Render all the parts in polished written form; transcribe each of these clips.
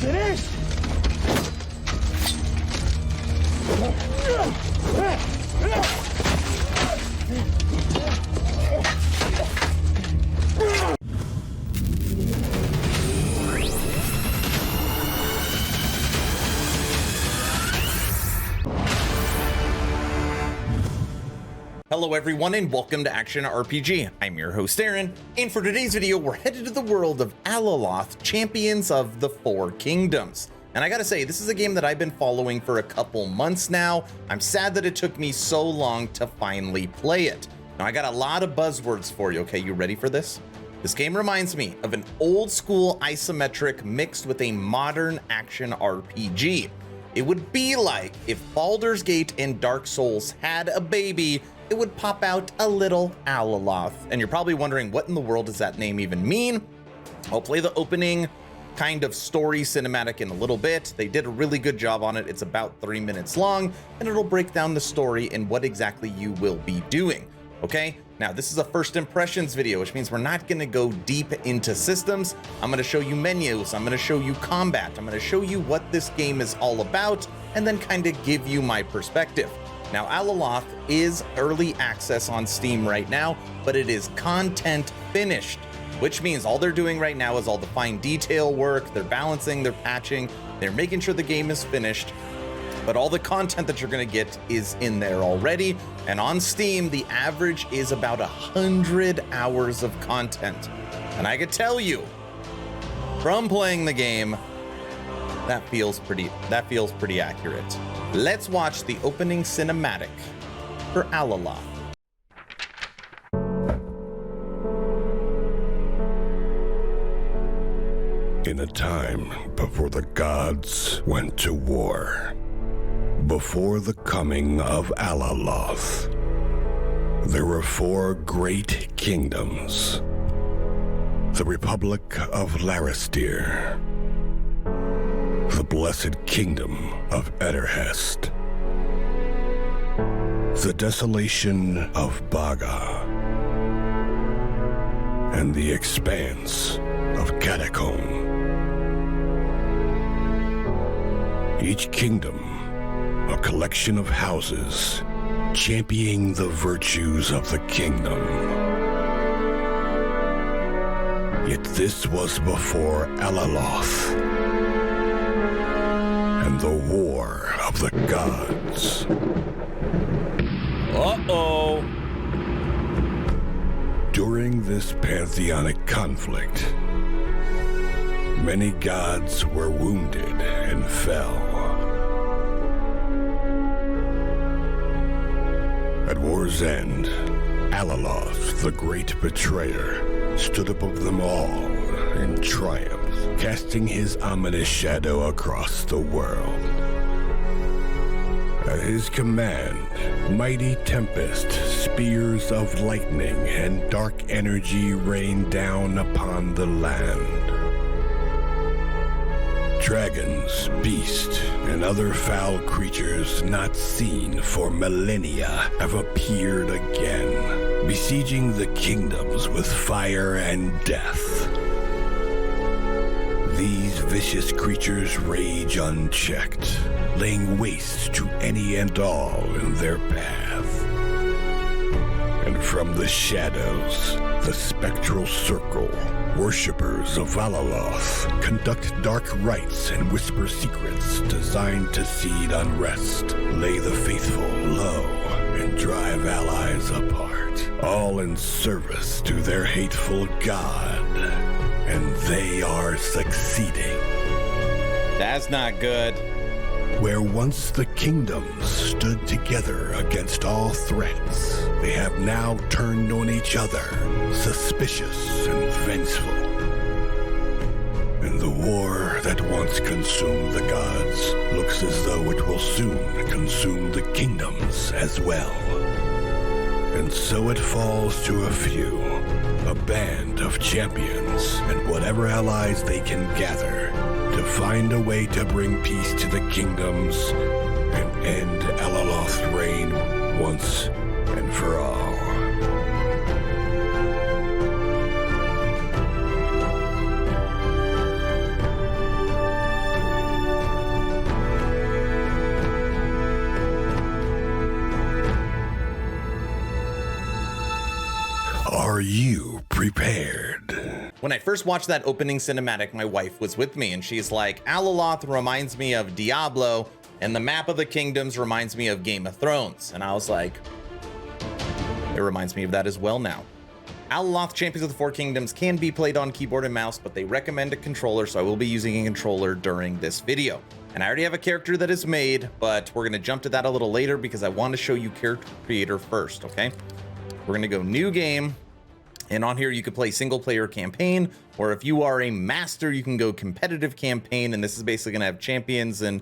Finished? Hello everyone and welcome to Action RPG. I'm your host Aaron, and for today's video we're headed to the world of Alaloth, Champions of the Four Kingdoms. And I gotta say, this is a game that I've been following for a couple months now. I'm sad that it took me so long to finally play it. Now I got a lot of buzzwords for you, okay? You ready for this? This game reminds me of an old school isometric mixed with a modern action RPG. It would be like if Baldur's Gate and Dark Souls had a baby, it would pop out a little Alaloth. And you're probably wondering, what in the world does that name even mean? I'll play the opening kind of story cinematic in a little bit. They did a really good job on it. It's about 3 minutes long, and it'll break down the story and what exactly you will be doing. Okay, now this is a first impressions video, which means we're not gonna go deep into systems. I'm gonna show you menus, I'm gonna show you combat, I'm gonna show you what this game is all about, and then kind of give you my perspective. Now, Alaloth is early access on Steam right now, but it is content finished, which means all they're doing right now is all the fine detail work, they're balancing, they're patching, they're making sure the game is finished, but all the content that you're gonna get is in there already. And on Steam, the average is about 100 hours of content. And I could tell you, from playing the game, that feels pretty accurate. Let's watch the opening cinematic for Alaloth. In a time before the gods went to war, before the coming of Alaloth, there were four great kingdoms: the Republic of Laristir, the Blessed Kingdom of Ederhest, the Desolation of Baga, and the Expanse of Catacomb. Each kingdom, a collection of houses championing the virtues of the kingdom. Yet this was before Alaloth and the War of the Gods. Uh-oh. During this pantheonic conflict, many gods were wounded and fell. At war's end, Alaloth, the great betrayer, stood above them all in triumph, casting his ominous shadow across the world. At his command, mighty tempest, spears of lightning, and dark energy rained down upon the land. Dragons, beasts, and other foul creatures not seen for millennia have appeared again, besieging the kingdoms with fire and death. These vicious creatures rage unchecked, laying waste to any and all in their path. And from the shadows, the spectral circle, worshippers of Alaloth conduct dark rites and whisper secrets designed to seed unrest, lay the faithful low, and drive allies apart, all in service to their hateful god. And they are succeeding. That's not good. Where once the kingdoms stood together against all threats, they have now turned on each other, suspicious and vengeful. And the war that once consumed the gods looks as though it will soon consume the kingdoms as well. And so it falls to a few, a band of champions, and whatever allies they can gather, to find a way to bring peace to the kingdoms and end Alaloth's reign once and for all. Are you prepared? When I first watched that opening cinematic, my wife was with me, and she's like, Alaloth reminds me of Diablo, and the map of the kingdoms reminds me of Game of Thrones. And I was like, it reminds me of that as well now. Alaloth Champions of the Four Kingdoms can be played on keyboard and mouse, but they recommend a controller, so I will be using a controller during this video. And I already have a character that is made, but we're gonna jump to that a little later because I want to show you character creator first, okay? We're gonna go new game, and on here you could play single player campaign, or if you are a master, you can go competitive campaign, and this is basically gonna have champions and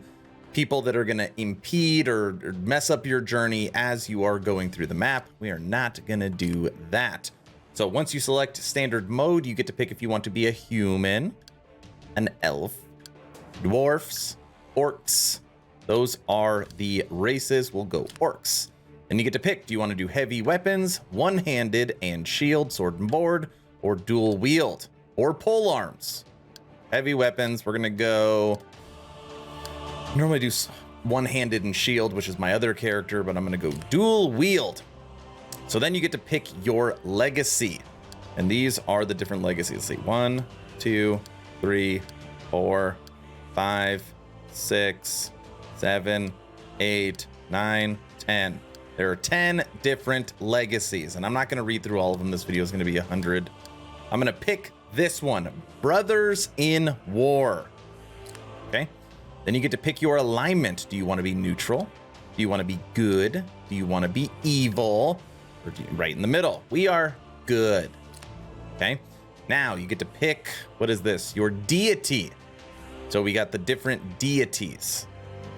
people that are gonna impede or mess up your journey as you are going through the map. We are not gonna do that. So once you select standard mode, you get to pick if you want to be a human, an elf, dwarfs, orcs. Those are the races. We'll go orcs. And you get to pick, do you want to do heavy weapons, one-handed and shield, sword and board, or dual wield, or pole arms? Heavy weapons, we're gonna go, I normally do one-handed and shield, which is my other character, but I'm gonna go dual wield. So then you get to pick your legacy. And these are the different legacies. Let's see, 1, 2, 3, 4, 5, 6, 7, 8, 9, 10. There are 10 different legacies, and I'm not going to read through all of them. This video is going to be 100. I'm going to pick this one, Brothers in War. Okay. Then you get to pick your alignment. Do you want to be neutral? Do you want to be good? Do you want to be evil? Or do you, right in the middle? We are good. Okay. Now you get to pick, what is this? Your deity. So we got the different deities.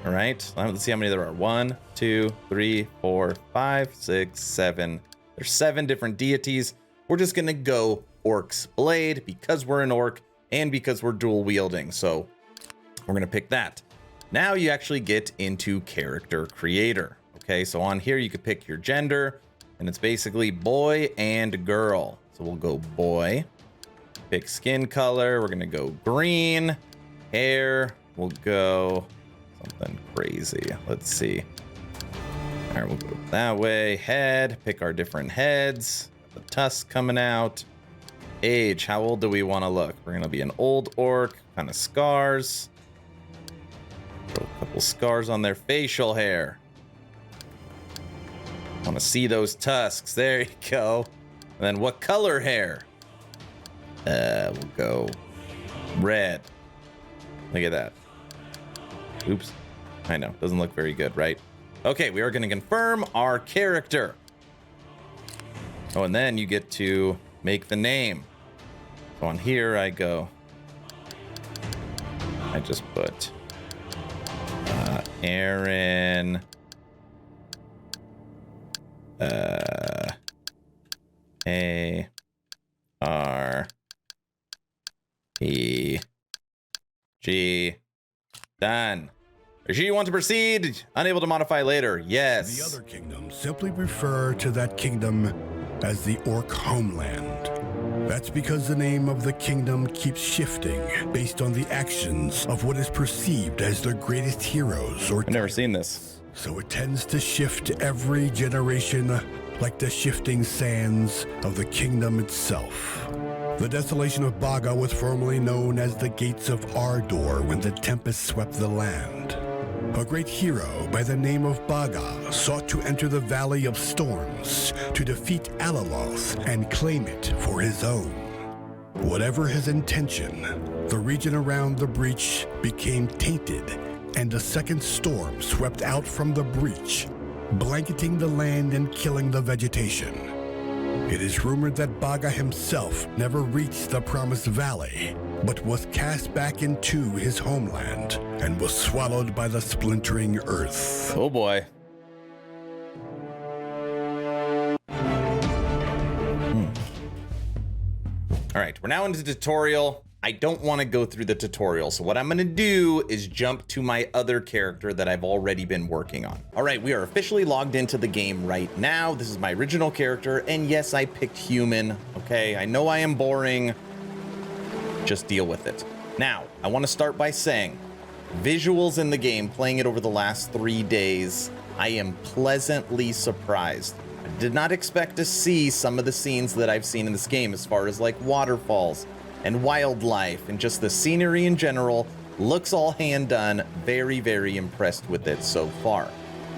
All right, let's see how many there are. 1, 2, 3, 4, 5, 6, 7. There's 7 different deities. We're just gonna go Orc's Blade because we're an orc and because we're dual wielding. So we're gonna pick that. Now you actually get into character creator. Okay, so on here you could pick your gender, and it's basically boy and girl. So we'll go boy. Pick skin color. We're gonna go green. Hair. We'll go something crazy. Let's see. All right, we'll go that way. Head, pick our different heads. The tusk coming out. Age, how old do we want to look? We're gonna be an old orc, kind of scars. Throw a couple scars on their facial hair. Want to see those tusks? There you go. And then what color hair? We'll go red. Look at that. Oops. I know, doesn't look very good, right? Okay, we are going to confirm our character. Oh, and then you get to make the name. So on here I go. I just put Aaron. A-R-P-G. Done. Do you want to proceed? Unable to modify later. Yes. The other kingdoms simply refer to that kingdom as the Orc homeland. That's because the name of the kingdom keeps shifting based on the actions of what is perceived as their greatest heroes or I've never seen this. So it tends to shift every generation like the shifting sands of the kingdom itself. The desolation of Baga was formerly known as the Gates of Ardor when the tempest swept the land. A great hero by the name of Baga sought to enter the Valley of Storms to defeat Alaloth and claim it for his own. Whatever his intention, the region around the breach became tainted, and a second storm swept out from the breach, blanketing the land and killing the vegetation. It is rumored that Baga himself never reached the Promised Valley, but was cast back into his homeland and was swallowed by the splintering earth. Oh boy. All right, we're now into the tutorial. I don't want to go through the tutorial, so what I'm going to do is jump to my other character that I've already been working on. All right, we are officially logged into the game right now. This is my original character, and yes, I picked human. Okay, I know I am boring. Just deal with it. Now, I want to start by saying, visuals in the game, playing it over the last 3 days, I am pleasantly surprised. I did not expect to see some of the scenes that I've seen in this game as far as like waterfalls and wildlife and just the scenery in general. Looks all hand done. Very, very impressed with it so far.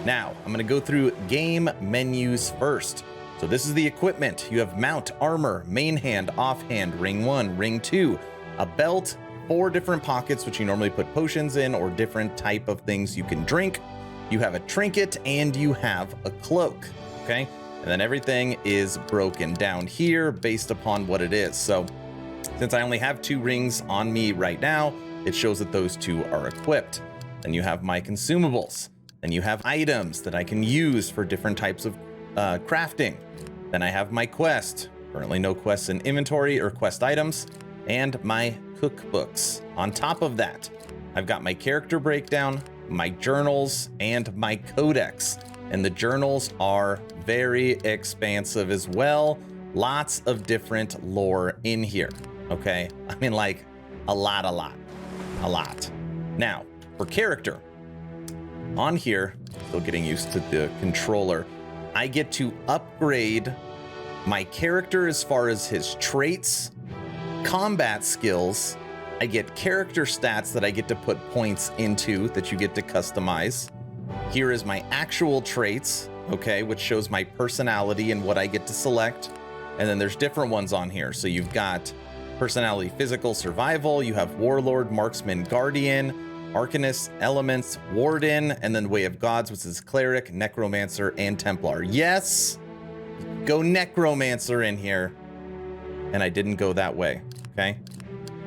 Now, I'm going to go through game menus first. So this is the equipment. You have mount, armor, main hand, offhand, ring 1, ring 2, a belt, 4 different pockets, which you normally put potions in or different type of things you can drink. You have a trinket and you have a cloak, okay? And then everything is broken down here based upon what it is. So since I only have 2 rings on me right now, it shows that those 2 are equipped. Then you have my consumables. Then you have items that I can use for different types of crafting. Then I have my quest. Currently no quests in inventory or quest items. And my cookbooks. On top of that, I've got my character breakdown, my journals, and my codex. And the journals are very expansive as well. Lots of different lore in here, okay? I mean, like, a lot. Now, for character, on here, still getting used to the controller, I get to upgrade my character as far as his traits, combat skills. I get character stats that I get to put points into that you get to customize. Here is my actual traits, okay, which shows my personality and what I get to select. And then there's different ones on here. So you've got personality, physical, survival. You have warlord, marksman, guardian, arcanist, elements, warden, and then way of gods, which is cleric, necromancer, and templar. Yes, go necromancer in here. And I didn't go that way, okay?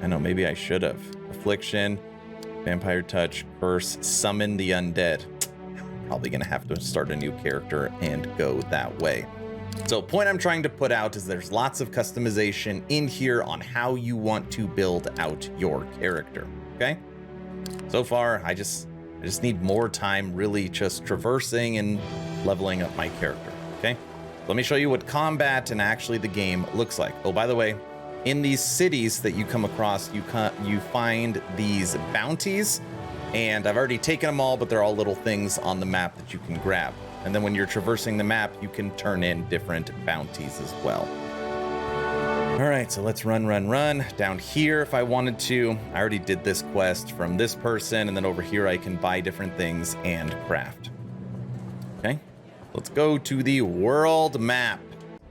I know, maybe I should have. Affliction, vampire touch, curse, summon the undead. I'm probably gonna have to start a new character and go that way. So point I'm trying to put out is there's lots of customization in here on how you want to build out your character, okay? So far, I just need more time really just traversing and leveling up my character, okay? Let me show you what combat and actually the game looks like. Oh, by the way, in these cities that you come across, you find these bounties, and I've already taken them all, but they're all little things on the map that you can grab. And then when you're traversing the map, you can turn in different bounties as well. All right, so let's run. Down here, if I wanted to, I already did this quest from this person, and then over here I can buy different things and craft. Okay, let's go to the world map.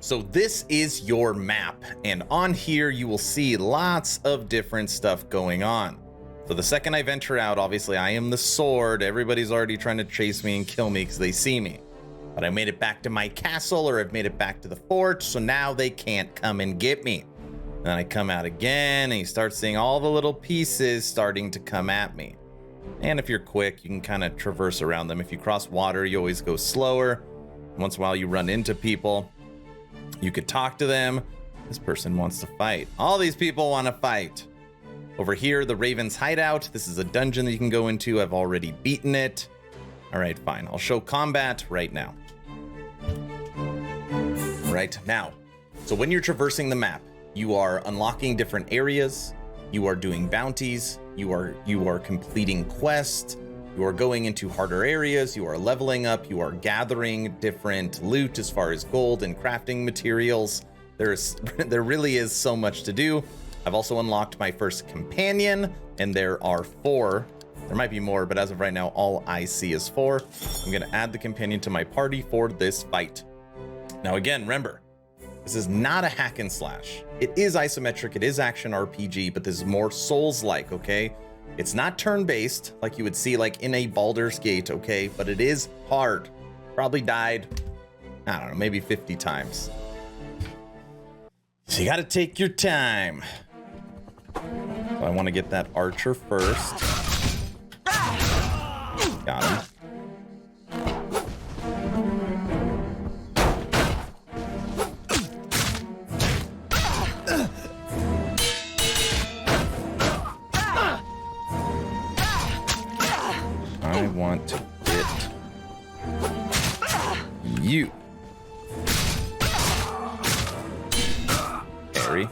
So this is your map, and on here you will see lots of different stuff going on. So the second I venture out, obviously I am the sword. Everybody's already trying to chase me and kill me because they see me. But I made it back to my castle, or I've made it back to the fort, so now they can't come and get me. Then I come out again, and you start seeing all the little pieces starting to come at me. And if you're quick, you can kind of traverse around them. If you cross water, you always go slower. Once in a while, you run into people. You could talk to them. This person wants to fight. All these people want to fight. Over here, the Raven's Hideout. This is a dungeon that you can go into. I've already beaten it. All right, fine. I'll show combat right now. Right now. So when you're traversing the map, you are unlocking different areas. You are doing bounties. You are completing quests. You are going into harder areas. You are leveling up. You are gathering different loot as far as gold and crafting materials. There really is so much to do. I've also unlocked my first companion, and there are 4. There might be more, but as of right now, all I see is 4. I'm going to add the companion to my party for this fight. Now, again, remember, this is not a hack and slash. It is isometric. It is action RPG, but this is more Souls-like, okay? It's not turn-based like you would see like in a Baldur's Gate, okay? But it is hard. Probably died, I don't know, maybe 50 times. So you got to take your time. So I want to get that archer first. Got him. I want to get you. Harry.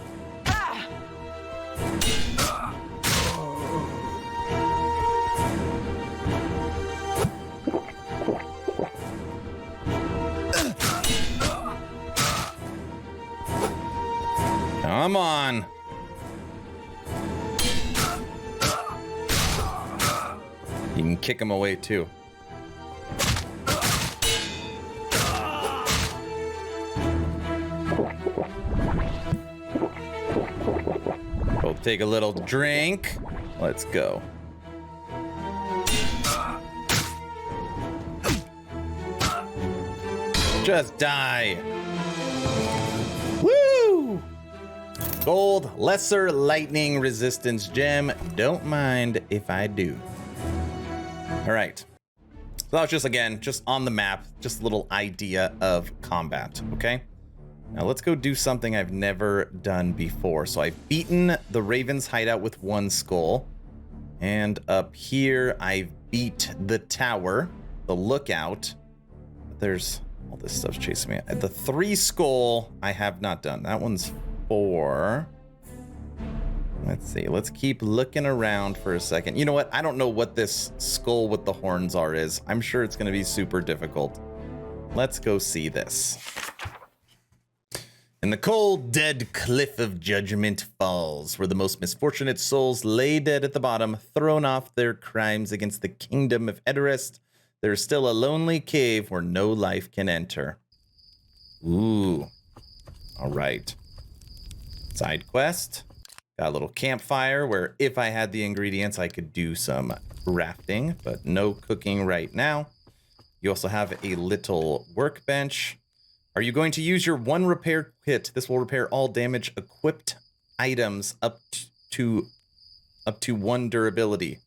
Come on. You can kick him away too. We'll take a little drink. Let's go. Just die. Woo! Gold, lesser lightning resistance gem. Don't mind if I do. All right. So that was just, again, just on the map, just a little idea of combat, okay? Now let's go do something I've never done before. So I've beaten the Raven's hideout with 1 skull. And up here, I've beat the tower, the lookout. But there's all this stuff's chasing me. The 3 skull, I have not done. That one's 4. Let's see. Let's keep looking around for a second. You know what? I don't know what this skull with the horns is. I'm sure it's going to be super difficult. Let's go see this. In the cold, dead cliff of judgment falls, where the most misfortunate souls lay dead at the bottom, thrown off their crimes against the kingdom of Edoras, there is still a lonely cave where no life can enter. Ooh. All right. Side quest. Got a little campfire where if I had the ingredients, I could do some crafting, but no cooking right now. You also have a little workbench. Are you going to use your 1 repair kit? This will repair all damage equipped items up to 1 durability.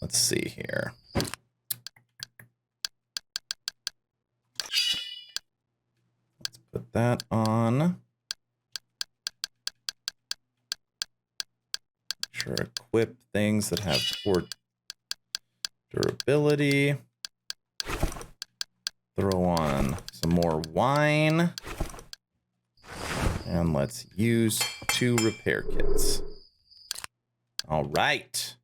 Let's see here. Let's put that on. Sure, equip things that have poor durability. Throw on some more wine. And let's use 2 repair kits. All right.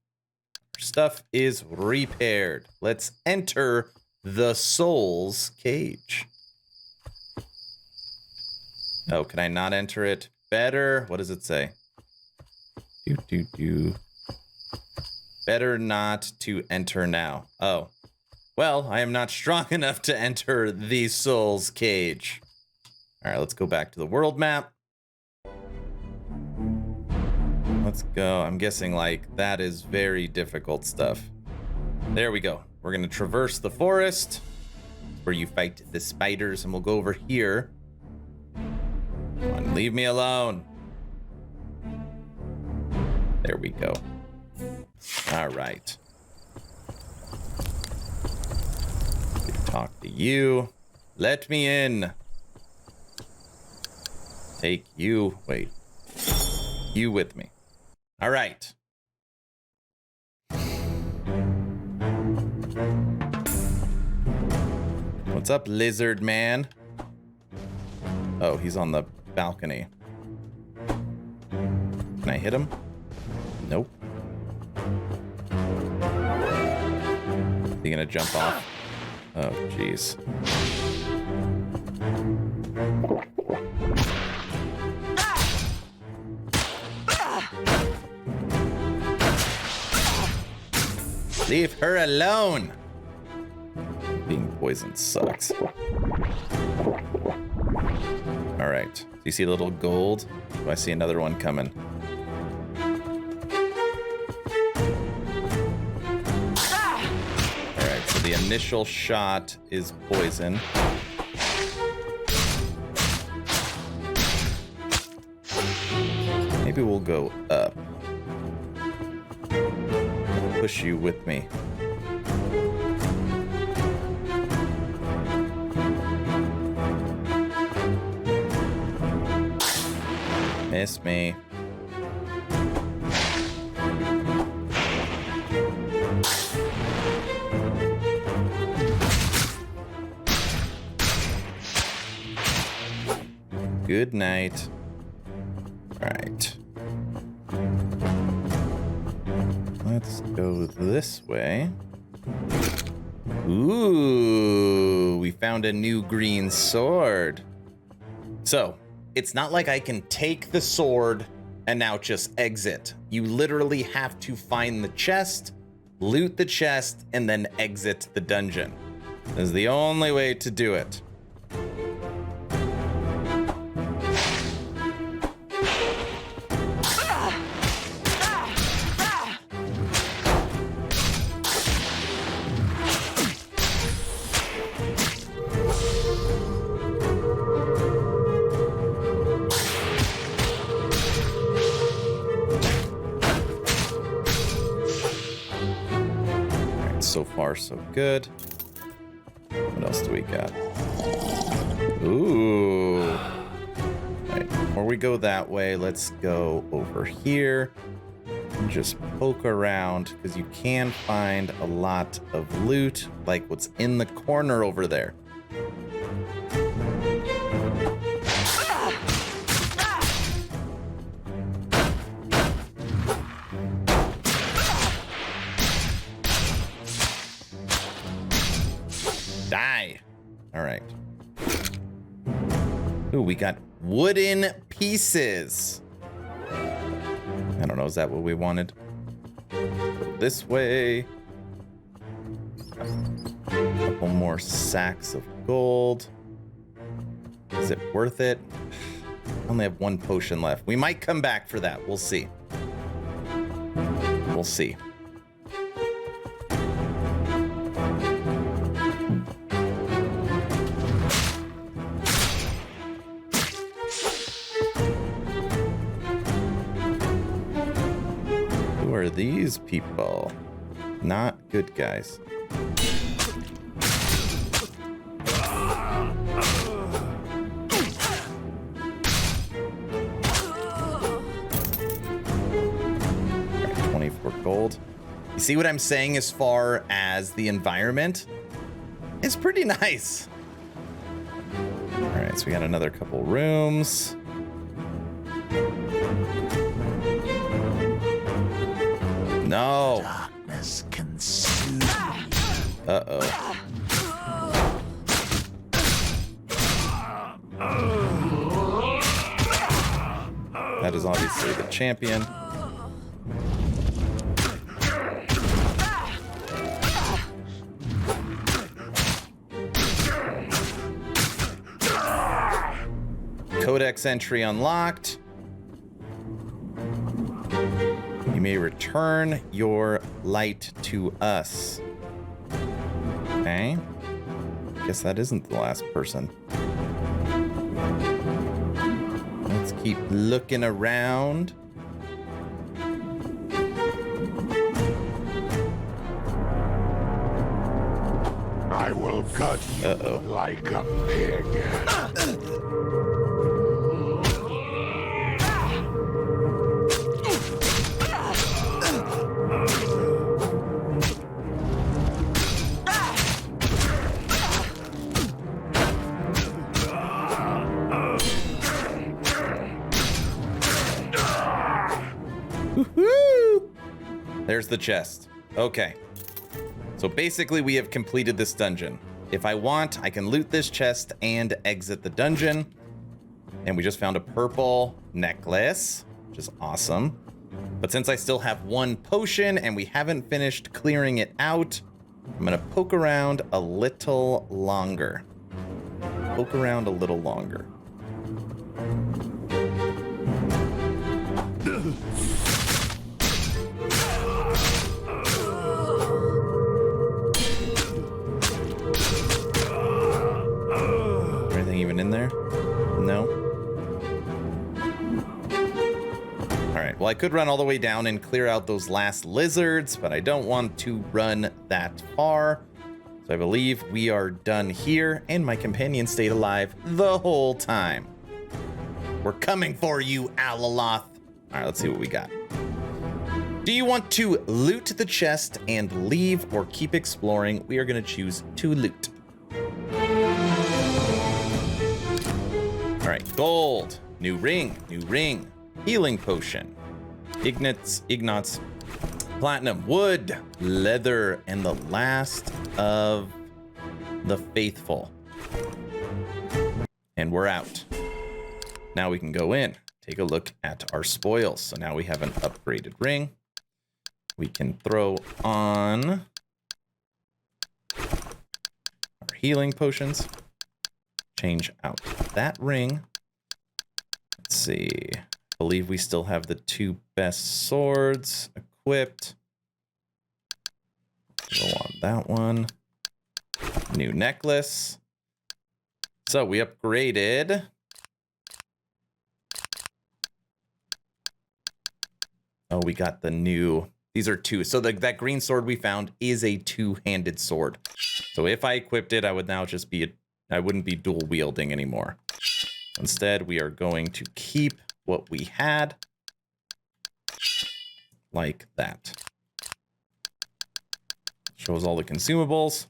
Our stuff is repaired. Let's enter the Soul's Cage. Oh, can I not enter it? Better. What does it say? Better not to enter now. Oh. Well, I am not strong enough to enter the Soul's Cage. All right, let's go back to the world map. Let's go. I'm guessing, like, that is very difficult stuff. There we go. We're going to traverse the forest where you fight the spiders, and we'll go over here. Come on, leave me alone. There we go. All right. Talk to you. Let me in. Take you. Wait. You with me. All right. What's up, lizard man? Oh, he's on the balcony. Can I hit him? Nope. Is he gonna jump off? Oh, jeez. Leave her alone! Being poisoned sucks. Alright. Do you see a little gold? Oh, I see another one coming. Alright, so the initial shot is poison. Maybe we'll go up. Push you with me. Miss me. Good night. All right. Let's go this way. Ooh, we found a new green sword. So, it's not like I can take the sword and now just exit. You literally have to find the chest, loot the chest, and then exit the dungeon. This is the only way to do it. So far, so good. What else do we got? Ooh. All right, before we go that way, let's go over here and just poke around, because you can find a lot of loot, like what's in the corner over there. Die. All right. Ooh, we got wooden pieces. I don't know, is that what we wanted? Go this way. A couple more sacks of gold. Is it worth it? I only have one potion left. We might come back for that. We'll see. We'll see. Who are these people? Not good guys. Right, 24 gold. You see what I'm saying as far as the environment? It's pretty nice. All right, so we got another couple rooms. No. Darkness consumes. Uh-oh. That is obviously the champion. Codex entry unlocked. You may return your light to us. Okay. Guess that isn't the last person. Let's keep looking around. I will gut you like a pig. Woohoo! There's the chest. Okay. So basically we have completed this dungeon. If I want, I can loot this chest and exit the dungeon. And we just found a purple necklace, which is awesome. But since I still have one potion and we haven't finished clearing it out, I'm gonna poke around a little longer. Poke around a little longer. Anything even in there? No? Alright, well I could run all the way down and clear out those last lizards, but I don't want to run that far. So I believe we are done here, and my companion stayed alive the whole time. We're coming for you, Alaloth. Alright, let's see what we got. Do you want to loot the chest and leave or keep exploring? We are going to choose to loot. All right, gold, new ring, healing potion, Ignat's, platinum, wood, leather, and the last of the faithful. And we're out. Now we can go in, take a look at our spoils. So now we have an upgraded ring. We can throw on our healing potions. Change out that ring. Let's see. I believe we still have the 2 best swords equipped. Go on that one. New necklace. So we upgraded. Oh, we got the new. These are 2. So that green sword we found is a 2-handed sword. So if I equipped it, I would now just be I wouldn't be dual wielding anymore. Instead, we are going to keep what we had like that. Shows all the consumables.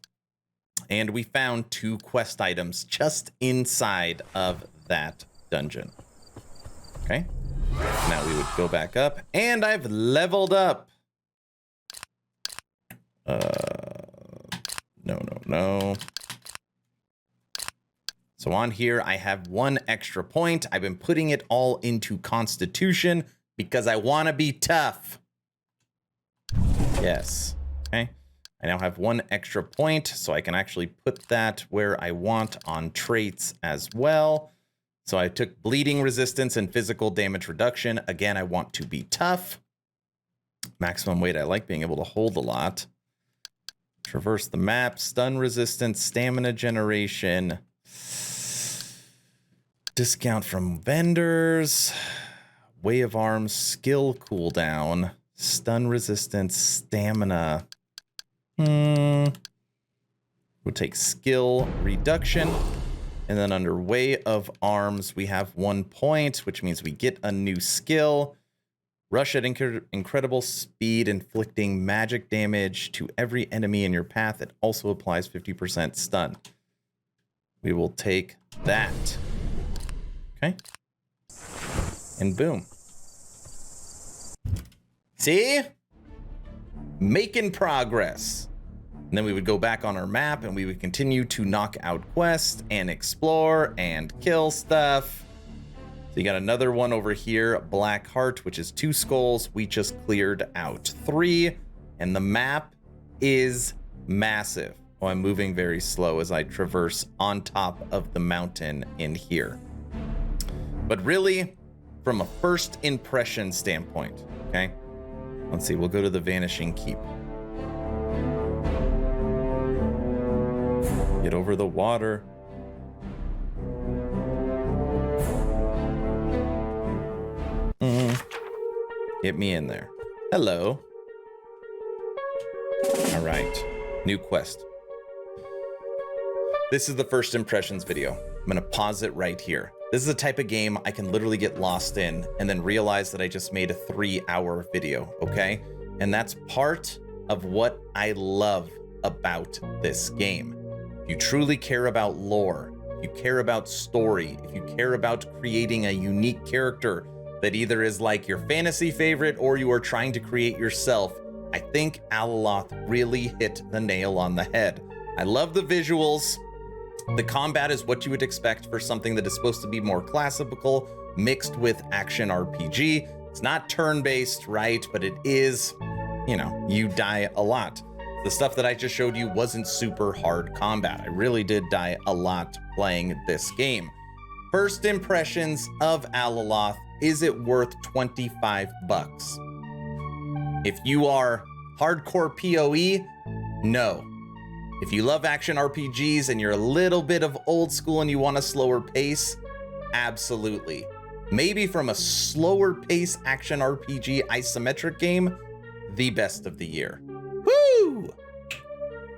And we found 2 quest items just inside of that dungeon. Okay. Now we would go back up, and I've leveled up. No. So on here, I have 1 extra point. I've been putting it all into Constitution because I want to be tough. Yes. Okay. I now have 1 extra point, so I can actually put that where I want on traits as well. So I took bleeding resistance and physical damage reduction. Again, I want to be tough. Maximum weight, I like being able to hold a lot. Traverse the map, stun resistance, stamina generation. Discount from vendors. Way of arms, skill cooldown. Stun resistance, stamina. We'll take skill reduction. And then under way of arms, we have 1 point, which means we get a new skill. Rush at incredible speed, inflicting magic damage to every enemy in your path. It also applies 50% stun. We will take that. Okay. And boom. See? Making progress. And then we would go back on our map and we would continue to knock out quests and explore and kill stuff. So you got another one over here, Black Heart, which is 2 skulls. We just cleared out 3, and the map is massive. Oh, I'm moving very slow as I traverse on top of the mountain in here. But really, from a first impression standpoint, okay? Let's see, we'll go to the Vanishing Keep. Get over the water. Get me in there. Hello. All right. New quest. This is the first impressions video. I'm going to pause it right here. This is a type of game I can literally get lost in and then realize that I just made a 3-hour video, okay? And that's part of what I love about this game. If you truly care about lore, if you care about story, if you care about creating a unique character that either is like your fantasy favorite or you are trying to create yourself, I think Alaloth really hit the nail on the head. I love the visuals. The combat is what you would expect for something that is supposed to be more classical, mixed with action RPG. It's not turn-based, right? But it is, you know, you die a lot. The stuff that I just showed you wasn't super hard combat. I really did die a lot playing this game. First impressions of Alaloth, is it worth 25 bucks? If you are hardcore PoE, no. If you love action RPGs and you're a little bit of old school and you want a slower pace, absolutely. Maybe from a slower pace action RPG isometric game, the best of the year. Woo!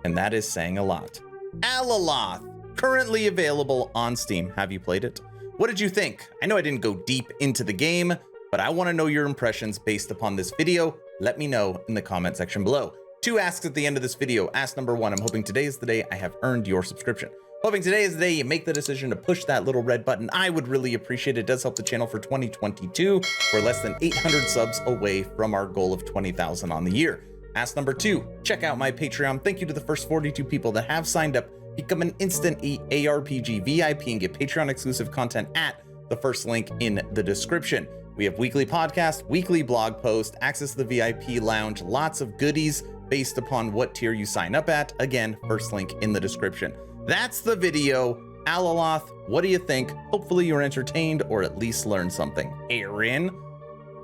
And that is saying a lot. Alaloth, currently available on Steam. Have you played it? What did you think? I know I didn't go deep into the game, but I want to know your impressions based upon this video. Let me know in the comment section below. 2 asks at the end of this video. Ask number 1, I'm hoping today is the day I have earned your subscription. Hoping today is the day you make the decision to push that little red button. I would really appreciate it. It does help the channel for 2022. We're less than 800 subs away from our goal of 20,000 on the year. Ask number 2, check out my Patreon. Thank you to the first 42 people that have signed up. Become an instant ARPG VIP and get Patreon exclusive content at the first link in the description. We have weekly podcast, weekly blog post, access to the VIP lounge, lots of goodies based upon what tier you sign up at. Again, first link in the description. That's the video. Alaloth, what do you think? Hopefully you're entertained or at least learned something. Aaron,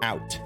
out.